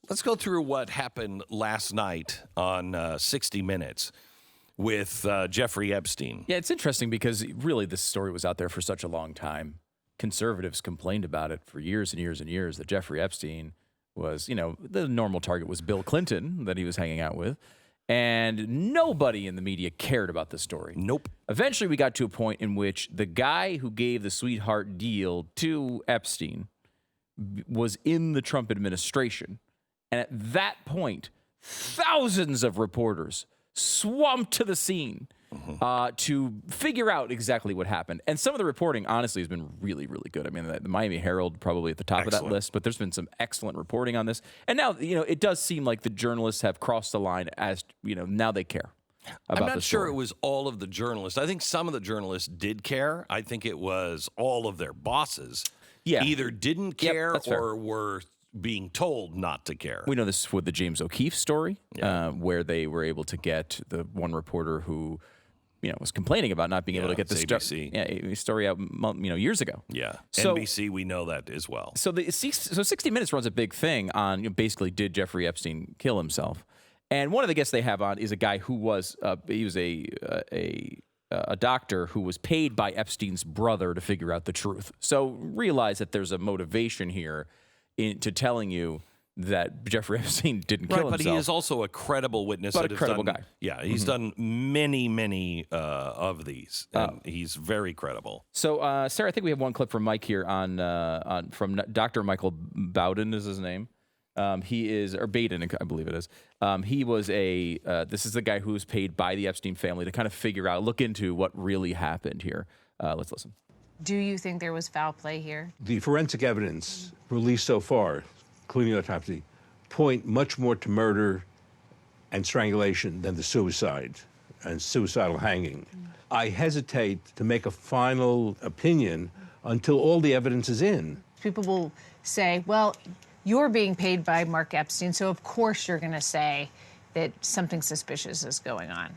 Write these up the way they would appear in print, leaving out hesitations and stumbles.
Let's go through what happened last night on 60 Minutes with Jeffrey Epstein. Yeah, it's interesting because really this story was out there for such a long time. Conservatives complained about it for years and years and years that Jeffrey Epstein was, the normal target was Bill Clinton that he was hanging out with. And nobody in the media cared about this story. Nope. Eventually, we got to a point in which the guy who gave the sweetheart deal to Epstein was in the Trump administration. And at that point, thousands of reporters swamped to the scene to figure out exactly what happened. And some of the reporting, honestly, has been really, really good. I mean, the Miami Herald probably at the top of that list, but there's been some excellent reporting on this. And now, it does seem like the journalists have crossed the line as, now they care about I'm not the sure story. it was all of the journalists. I think some of the journalists did care. I think it was all of their bosses either didn't care or were being told not to care. We know this with the James O'Keefe story, where they were able to get the one reporter who, was complaining about not being able to get the story out, years ago. Yeah, so, NBC, we know that as well. So 60 Minutes runs a big thing on basically did Jeffrey Epstein kill himself? And one of the guests they have on is a guy who was he was a doctor who was paid by Epstein's brother to figure out the truth. So realize that there's a motivation here into telling you that Jeffrey Epstein didn't kill himself. But he is also a credible witness. But a credible guy. Yeah, he's done many of these, and he's very credible. So, Sarah, I think we have one clip from Mike here from Dr. Michael Baden is his name. He is, or Baden, I believe it is. He was this is the guy who was paid by the Epstein family to kind of look into what really happened here. Let's listen. Do you think there was foul play here? The forensic evidence released so far, including the autopsy, point much more to murder and strangulation than the suicide and suicidal hanging. I hesitate to make a final opinion until all the evidence is in. People will say, well, you're being paid by Mark Epstein, so of course you're going to say that something suspicious is going on.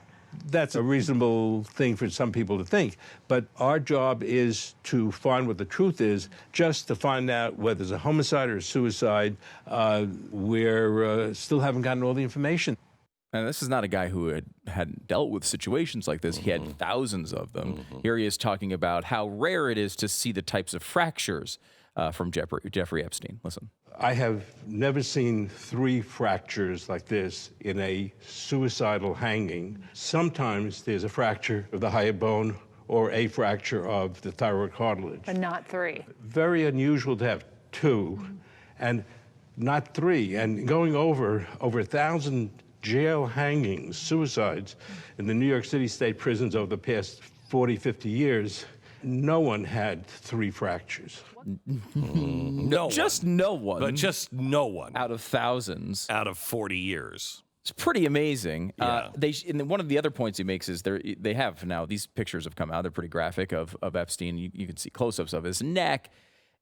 That's a reasonable thing for some people to think, but our job is to find what the truth is, just to find out whether it's a homicide or a suicide. We still haven't gotten all the information. And this is not a guy who hadn't dealt with situations like this. He had thousands of them. Here he is talking about how rare it is to see the types of fractures from Jeffrey Epstein. Listen. I have never seen 3 fractures like this in a suicidal hanging. Sometimes there's a fracture of the hyoid bone or a fracture of the thyroid cartilage. But not 3. Very unusual to have 2 and not 3. And going over 1,000 jail hangings, suicides in the New York City state prisons over the past 40, 50 years, no one had 3 fractures. No one. But just no one. Out of thousands. Out of 40 years. It's pretty amazing. Yeah. And one of the other points he makes is they have now, these pictures have come out, they're pretty graphic of Epstein. You can see close-ups of his neck.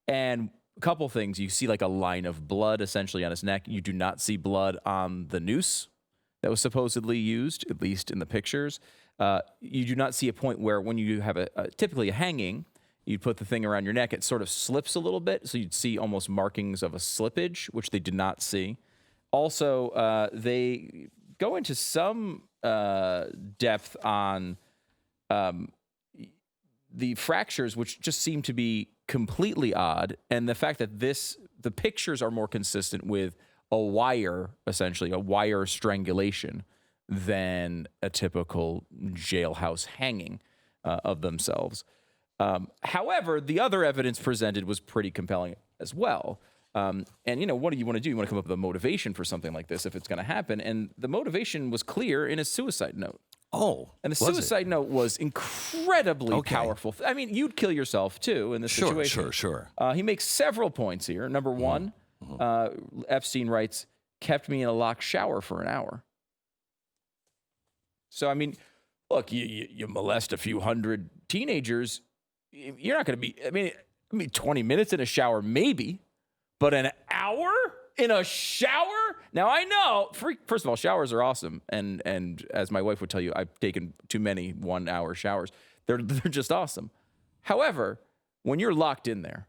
And a couple things. You see like a line of blood essentially on his neck. You do not see blood on the noose that was supposedly used, at least in the pictures. You do not see a point where when you have typically a hanging, you put the thing around your neck, it sort of slips a little bit, so you'd see almost markings of a slippage, which they did not see. Also, they go into some depth on the fractures, which just seem to be completely odd, and the fact that the pictures are more consistent with a wire, essentially, a wire strangulation than a typical jailhouse hanging of themselves. However, the other evidence presented was pretty compelling as well. And, what do you want to do? You want to come up with a motivation for something like this if it's going to happen. And the motivation was clear in his suicide note. Oh, and the suicide note was incredibly powerful. I mean, you'd kill yourself, too, in this situation. Sure. He makes several points here. Number one, Epstein writes, kept me in a locked shower for an hour. So, I mean, look, you molest a few hundred teenagers, you're not going to be, I mean, 20 minutes in a shower, maybe, but an hour in a shower? Now, I know, first of all, showers are awesome. And as my wife would tell you, I've taken too many 1-hour showers. They're just awesome. However, when you're locked in there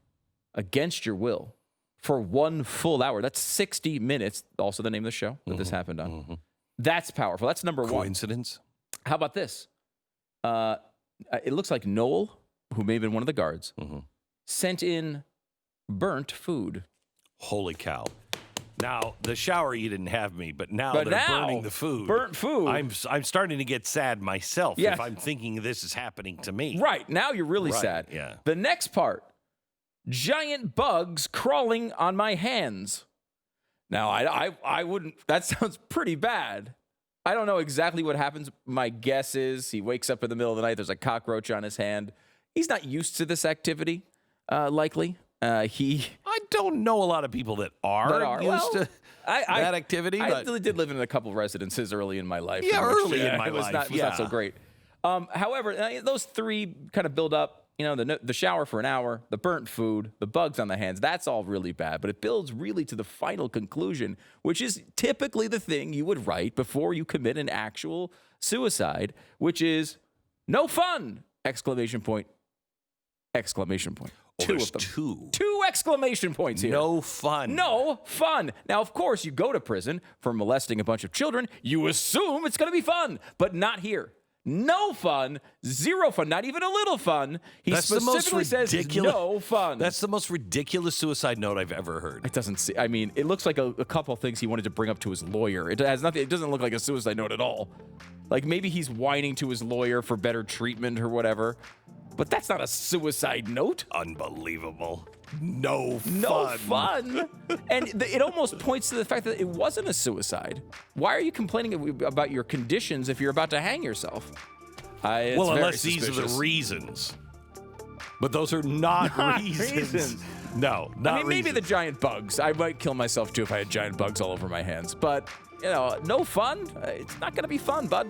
against your will, for 1 full hour. That's 60 minutes. Also the name of the show that this happened on. That's powerful. That's number one. Coincidence? How about this? It looks like Noel, who may have been one of the guards, sent in burnt food. Holy cow. Now, the shower, you didn't have me, but now they're burning the food. Burnt food. I'm starting to get sad myself if I'm thinking this is happening to me. Right. Now you're really sad. Yeah. The next part, giant bugs crawling on my hands. Now, I wouldn't, that sounds pretty bad. I don't know exactly what happens. My guess is he wakes up in the middle of the night, there's a cockroach on his hand. He's not used to this activity, likely. I don't know a lot of people that are used to that activity. I really did live in a couple of residences early in my life. Yeah, early in my life. It was not so great. However, those three kind of build up. You know, the shower for an hour, the burnt food, the bugs on the hands, that's all really bad. But it builds really to the final conclusion, which is typically the thing you would write before you commit an actual suicide, which is no fun! Exclamation point. Exclamation point. Two of them. Two exclamation points here. No fun. No fun. Now, of course, you go to prison for molesting a bunch of children. You assume it's going to be fun, but not here. No fun, zero fun, not even a little fun. He specifically says no fun. That's the most ridiculous suicide note I've ever heard. It doesn't see, I mean, it looks like a couple of things he wanted to bring up to his lawyer. It has nothing, it doesn't look like a suicide note at all. Like maybe he's whining to his lawyer for better treatment or whatever. But that's not a suicide note. Unbelievable. No fun. No fun. And it almost points to the fact that it wasn't a suicide. Why are you complaining about your conditions if you're about to hang yourself? Well, unless these are the reasons. But those are not reasons. No, not I mean, maybe the giant bugs. I might kill myself too if I had giant bugs all over my hands. But, you know, no fun. It's not going to be fun, bud.